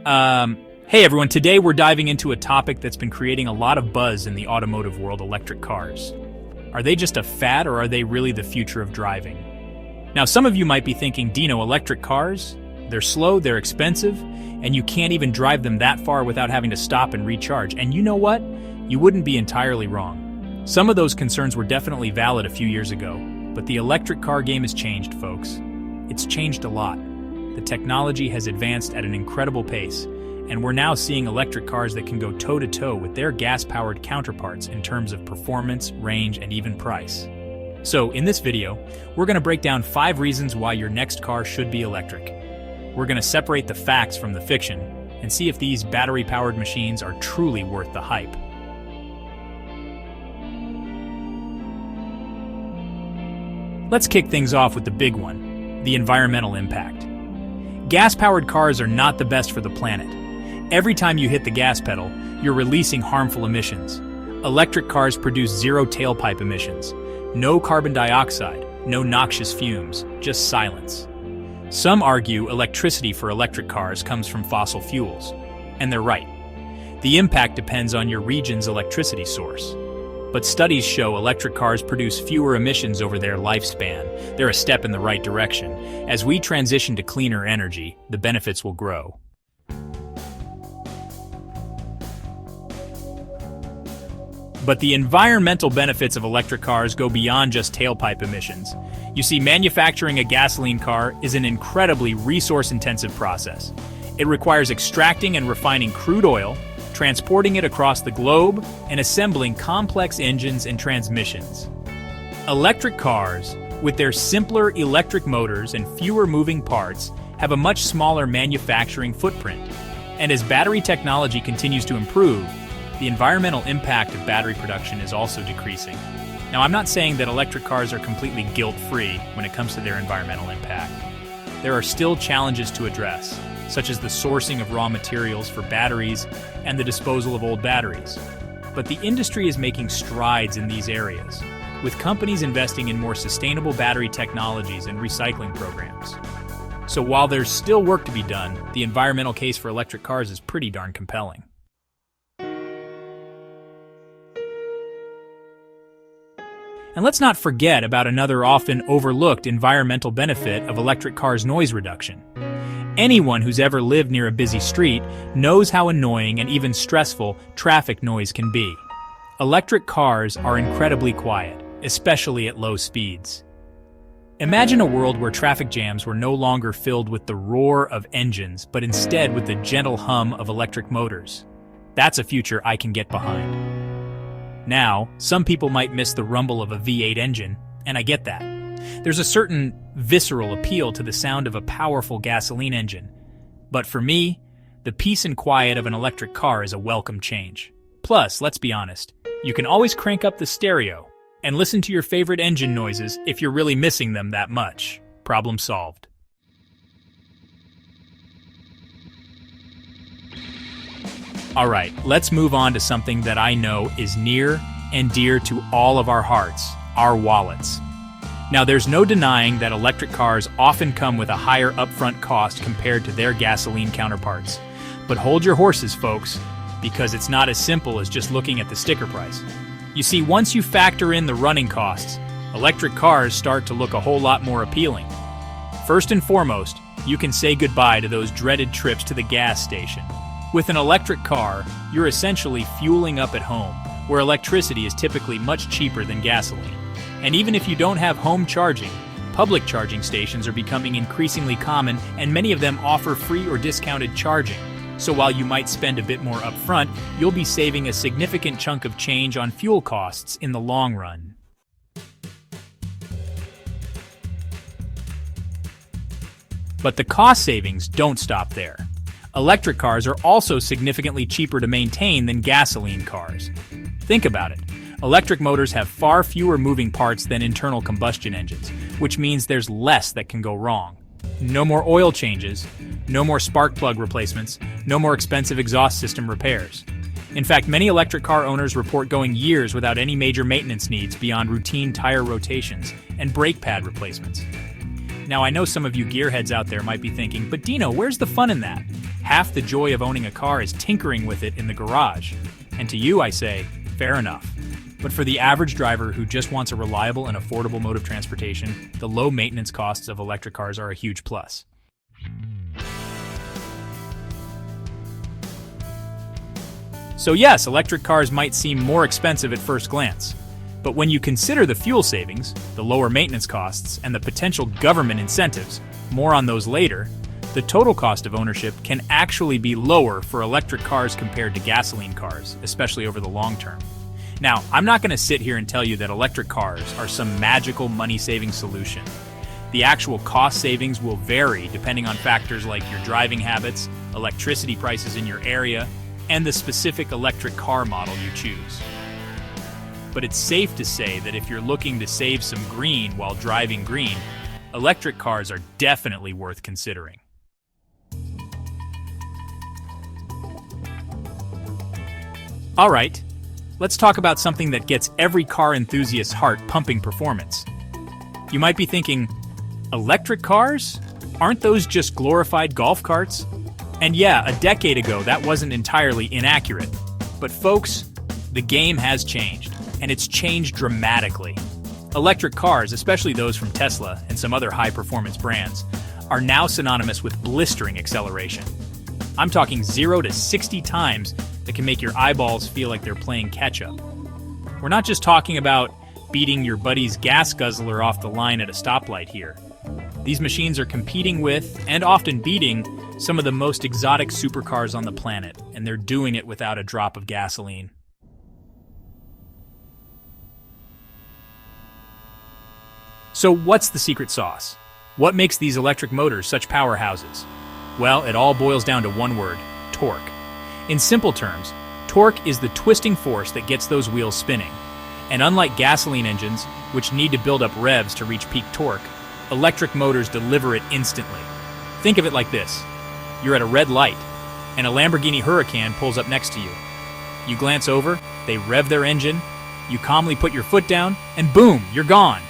Hey everyone, today we're diving into a topic that's been creating a lot of buzz in the automotive world: electric cars. Are they just a fad, or are they really the future of driving? Now, some of you might be thinking, Dino, electric cars? They're slow, they're expensive, and you can't even drive them that far without having to stop and recharge. And you know what? You wouldn't be entirely wrong. Some of those concerns were definitely valid a few years ago, but the electric car game has changed, folks. It's changed a lot. The technology has advanced at an incredible pace, and we're now seeing electric cars that can go toe-to-toe with their gas-powered counterparts in terms of performance, range, and even price. So, in this video, we're going to break down 5 reasons why your next car should be electric. We're going to separate the facts from the fiction and see if these battery-powered machines are truly worth the hype. Let's kick things off with the big one: the environmental impact. Gas-powered cars are not the best for the planet. Every time you hit the gas pedal, you're releasing harmful emissions. Electric cars produce zero tailpipe emissions, no carbon dioxide, no noxious fumes, just silence. Some argue electricity for electric cars comes from fossil fuels, and they're right. The impact depends on your region's electricity source. But studies show electric cars produce fewer emissions over their lifespan. They're a step in the right direction. As we transition to cleaner energy, the benefits will grow. But the environmental benefits of electric cars go beyond just tailpipe emissions. You see, manufacturing a gasoline car is an incredibly resource-intensive process. It requires extracting and refining crude oil, transporting it across the globe, and assembling complex engines and transmissions. Electric cars, with their simpler electric motors and fewer moving parts, have a much smaller manufacturing footprint. And as battery technology continues to improve, the environmental impact of battery production is also decreasing. Now, I'm not saying that electric cars are completely guilt-free when it comes to their environmental impact. There are still challenges to address, such as the sourcing of raw materials for batteries and the disposal of old batteries. But the industry is making strides in these areas, with companies investing in more sustainable battery technologies and recycling programs. So while there's still work to be done, the environmental case for electric cars is pretty darn compelling. And let's not forget about another often overlooked environmental benefit of electric cars: noise reduction. Anyone who's ever lived near a busy street knows how annoying and even stressful traffic noise can be. Electric cars are incredibly quiet, especially at low speeds. Imagine a world where traffic jams were no longer filled with the roar of engines, but instead with the gentle hum of electric motors. That's a future I can get behind. Now, some people might miss the rumble of a V8 engine, and I get that. There's a certain visceral appeal to the sound of a powerful gasoline engine. But for me, the peace and quiet of an electric car is a welcome change. Plus, let's be honest, you can always crank up the stereo and listen to your favorite engine noises if you're really missing them that much. Problem solved. Alright, let's move on to something that I know is near and dear to all of our hearts: our wallets. Now, there's no denying that electric cars often come with a higher upfront cost compared to their gasoline counterparts. But hold your horses, folks, because it's not as simple as just looking at the sticker price. You see, once you factor in the running costs, electric cars start to look a whole lot more appealing. First and foremost, you can say goodbye to those dreaded trips to the gas station. With an electric car, you're essentially fueling up at home, where electricity is typically much cheaper than gasoline. And even if you don't have home charging, public charging stations are becoming increasingly common, and many of them offer free or discounted charging. So while you might spend a bit more upfront, you'll be saving a significant chunk of change on fuel costs in the long run. But the cost savings don't stop there. Electric cars are also significantly cheaper to maintain than gasoline cars. Think about it. Electric motors have far fewer moving parts than internal combustion engines, which means there's less that can go wrong. No more oil changes, no more spark plug replacements, no more expensive exhaust system repairs. In fact, many electric car owners report going years without any major maintenance needs beyond routine tire rotations and brake pad replacements. Now, I know some of you gearheads out there might be thinking, but Dino, where's the fun in that? Half the joy of owning a car is tinkering with it in the garage. And to you, I say, fair enough. But for the average driver who just wants a reliable and affordable mode of transportation, the low maintenance costs of electric cars are a huge plus. So yes, electric cars might seem more expensive at first glance. But when you consider the fuel savings, the lower maintenance costs, and the potential government incentives, more on those later, the total cost of ownership can actually be lower for electric cars compared to gasoline cars, especially over the long term. Now, I'm not going to sit here and tell you that electric cars are some magical money-saving solution. The actual cost savings will vary depending on factors like your driving habits, electricity prices in your area, and the specific electric car model you choose. But it's safe to say that if you're looking to save some green while driving green, electric cars are definitely worth considering. All right, let's talk about something that gets every car enthusiast's heart pumping: performance. You might be thinking, electric cars? Aren't those just glorified golf carts? And yeah, a decade ago that wasn't entirely inaccurate. But folks, the game has changed, and it's changed dramatically. Electric cars, especially those from Tesla and some other high-performance brands, are now synonymous with blistering acceleration. I'm talking 0 to 60 times that can make your eyeballs feel like they're playing catch-up. We're not just talking about beating your buddy's gas guzzler off the line at a stoplight here. These machines are competing with, and often beating, some of the most exotic supercars on the planet, and they're doing it without a drop of gasoline. So what's the secret sauce? What makes these electric motors such powerhouses? Well, it all boils down to one word: torque. In simple terms, torque is the twisting force that gets those wheels spinning. And unlike gasoline engines, which need to build up revs to reach peak torque, electric motors deliver it instantly. Think of it like this. You're at a red light, and a Lamborghini Huracan pulls up next to you. You glance over, they rev their engine, you calmly put your foot down, and boom, you're gone.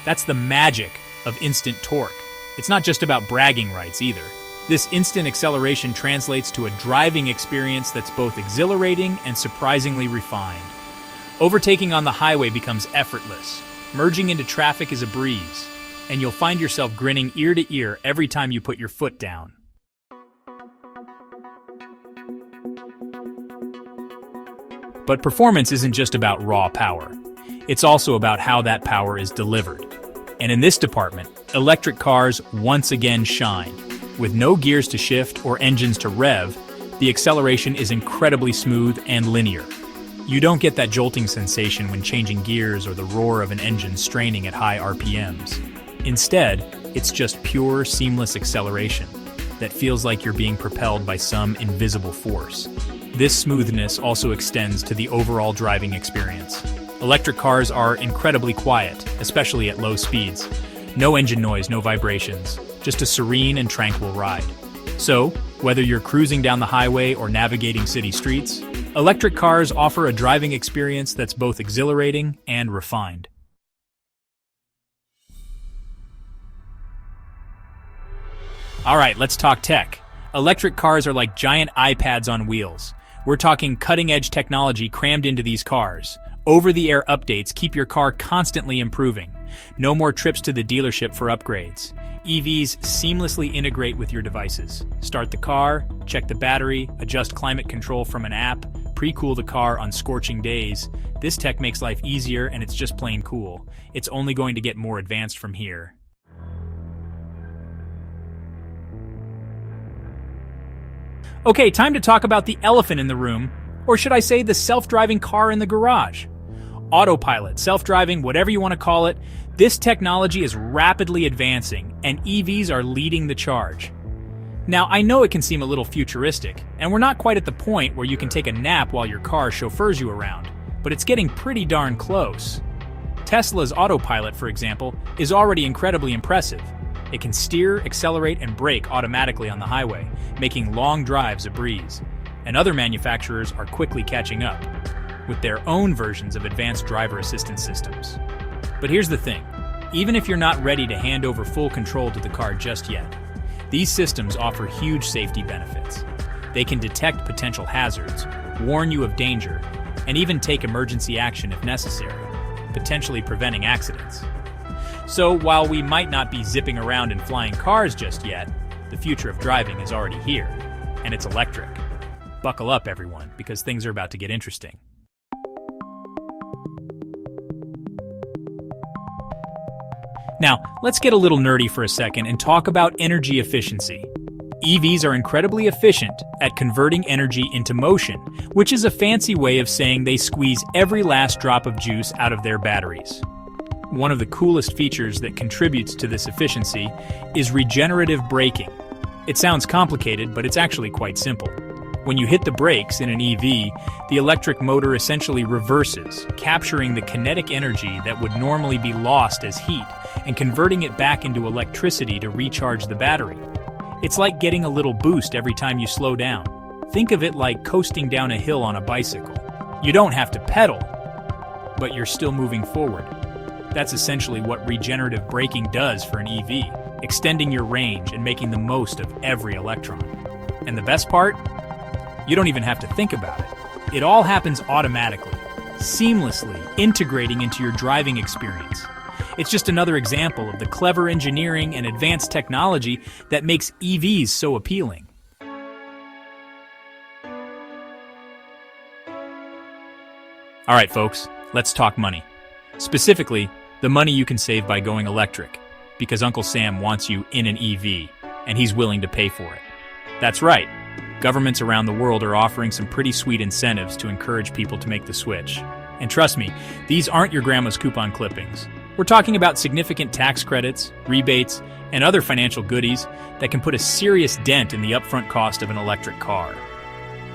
That's the magic of instant torque. It's not just about bragging rights either. This instant acceleration translates to a driving experience that's both exhilarating and surprisingly refined. Overtaking on the highway becomes effortless. Merging into traffic is a breeze, and you'll find yourself grinning ear to ear every time you put your foot down. But performance isn't just about raw power. It's also about how that power is delivered. And in this department, electric cars once again shine. With no gears to shift or engines to rev, the acceleration is incredibly smooth and linear. You don't get that jolting sensation when changing gears or the roar of an engine straining at high RPMs. Instead, it's just pure, seamless acceleration that feels like you're being propelled by some invisible force. This smoothness also extends to the overall driving experience. Electric cars are incredibly quiet, especially at low speeds. No engine noise, no vibrations, just a serene and tranquil ride. So, whether you're cruising down the highway or navigating city streets, electric cars offer a driving experience that's both exhilarating and refined. All right, let's talk tech. Electric cars are like giant iPads on wheels. We're talking cutting-edge technology crammed into these cars. Over-the-air updates keep your car constantly improving. No more trips to the dealership for upgrades. EVs seamlessly integrate with your devices. Start the car, check the battery, adjust climate control from an app, pre-cool the car on scorching days. This tech makes life easier, and it's just plain cool. It's only going to get more advanced from here. Okay, time to talk about the elephant in the room, or should I say the self-driving car in the garage. Autopilot, self-driving, whatever you want to call it, this technology is rapidly advancing, and EVs are leading the charge. Now, I know it can seem a little futuristic, and we're not quite at the point where you can take a nap while your car chauffeurs you around, but it's getting pretty darn close. Tesla's Autopilot, for example, is already incredibly impressive. It can steer, accelerate, and brake automatically on the highway, making long drives a breeze. And other manufacturers are quickly catching up, with their own versions of advanced driver assistance systems. But here's the thing, even if you're not ready to hand over full control to the car just yet, these systems offer huge safety benefits. They can detect potential hazards, warn you of danger, and even take emergency action if necessary, potentially preventing accidents. So while we might not be zipping around in flying cars just yet, the future of driving is already here, and it's electric. Buckle up, everyone, because things are about to get interesting. Now, let's get a little nerdy for a second and talk about energy efficiency. EVs are incredibly efficient at converting energy into motion, which is a fancy way of saying they squeeze every last drop of juice out of their batteries. One of the coolest features that contributes to this efficiency is regenerative braking. It sounds complicated, but it's actually quite simple. When you hit the brakes in an EV, the electric motor essentially reverses, capturing the kinetic energy that would normally be lost as heat and converting it back into electricity to recharge the battery. It's like getting a little boost every time you slow down. Think of it like coasting down a hill on a bicycle. You don't have to pedal, but you're still moving forward. That's essentially what regenerative braking does for an EV, extending your range and making the most of every electron. And the best part? You don't even have to think about it. It all happens automatically, seamlessly integrating into your driving experience. It's just another example of the clever engineering and advanced technology that makes EVs so appealing. All right, folks, let's talk money. Specifically, the money you can save by going electric, because Uncle Sam wants you in an EV, and he's willing to pay for it. That's right. Governments around the world are offering some pretty sweet incentives to encourage people to make the switch. And trust me, these aren't your grandma's coupon clippings. We're talking about significant tax credits, rebates, and other financial goodies that can put a serious dent in the upfront cost of an electric car.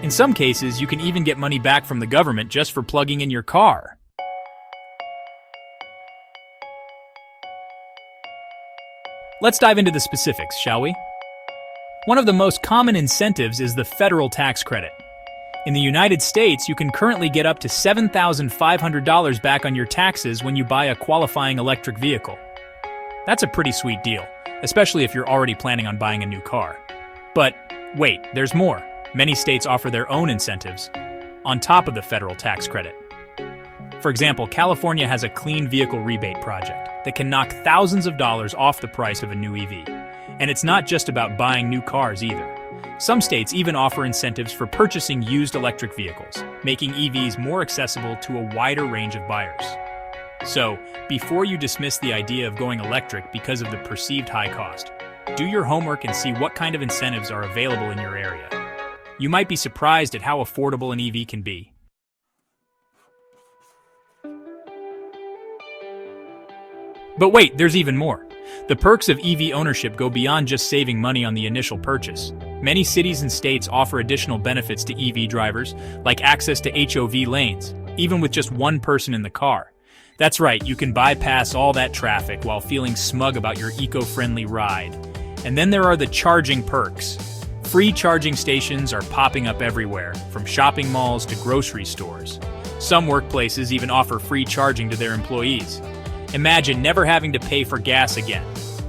In some cases, you can even get money back from the government just for plugging in your car. Let's dive into the specifics, shall we? One of the most common incentives is the federal tax credit. In the United States, you can currently get up to $7,500 back on your taxes when you buy a qualifying electric vehicle. That's a pretty sweet deal, especially if you're already planning on buying a new car. But wait, there's more. Many states offer their own incentives on top of the federal tax credit. For example, California has a clean vehicle rebate project that can knock thousands of dollars off the price of a new EV. And it's not just about buying new cars either. Some states even offer incentives for purchasing used electric vehicles, making EVs more accessible to a wider range of buyers. So, before you dismiss the idea of going electric because of the perceived high cost, do your homework and see what kind of incentives are available in your area. You might be surprised at how affordable an EV can be. But wait, there's even more. The perks of EV ownership go beyond just saving money on the initial purchase. Many cities and states offer additional benefits to EV drivers, like access to HOV lanes, even with just one person in the car. That's right, you can bypass all that traffic while feeling smug about your eco-friendly ride. And then there are the charging perks. Free charging stations are popping up everywhere, from shopping malls to grocery stores. Some workplaces even offer free charging to their employees. Imagine never having to pay for gas again.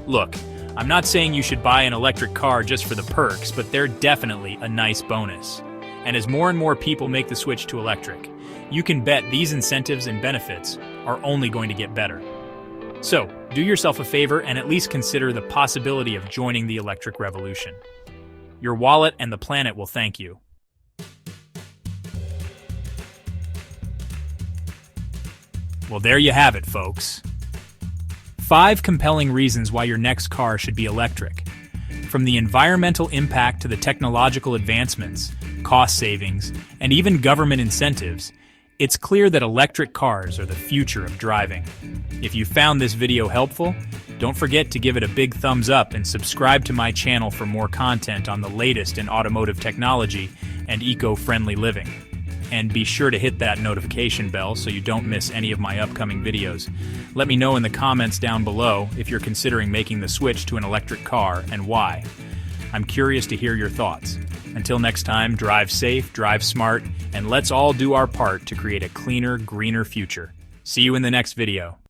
Look, I'm not saying you should buy an electric car just for the perks, but they're definitely a nice bonus. And as more and more people make the switch to electric, you can bet these incentives and benefits are only going to get better. So, do yourself a favor and at least consider the possibility of joining the electric revolution. Your wallet and the planet will thank you. Well, there you have it, folks. 5 compelling reasons why your next car should be electric. From the environmental impact to the technological advancements, cost savings, and even government incentives, it's clear that electric cars are the future of driving. If you found this video helpful, don't forget to give it a big thumbs up and subscribe to my channel for more content on the latest in automotive technology and eco-friendly living. And be sure to hit that notification bell so you don't miss any of my upcoming videos. Let me know in the comments down below if you're considering making the switch to an electric car and why. I'm curious to hear your thoughts. Until next time, drive safe, drive smart, and let's all do our part to create a cleaner, greener future. See you in the next video.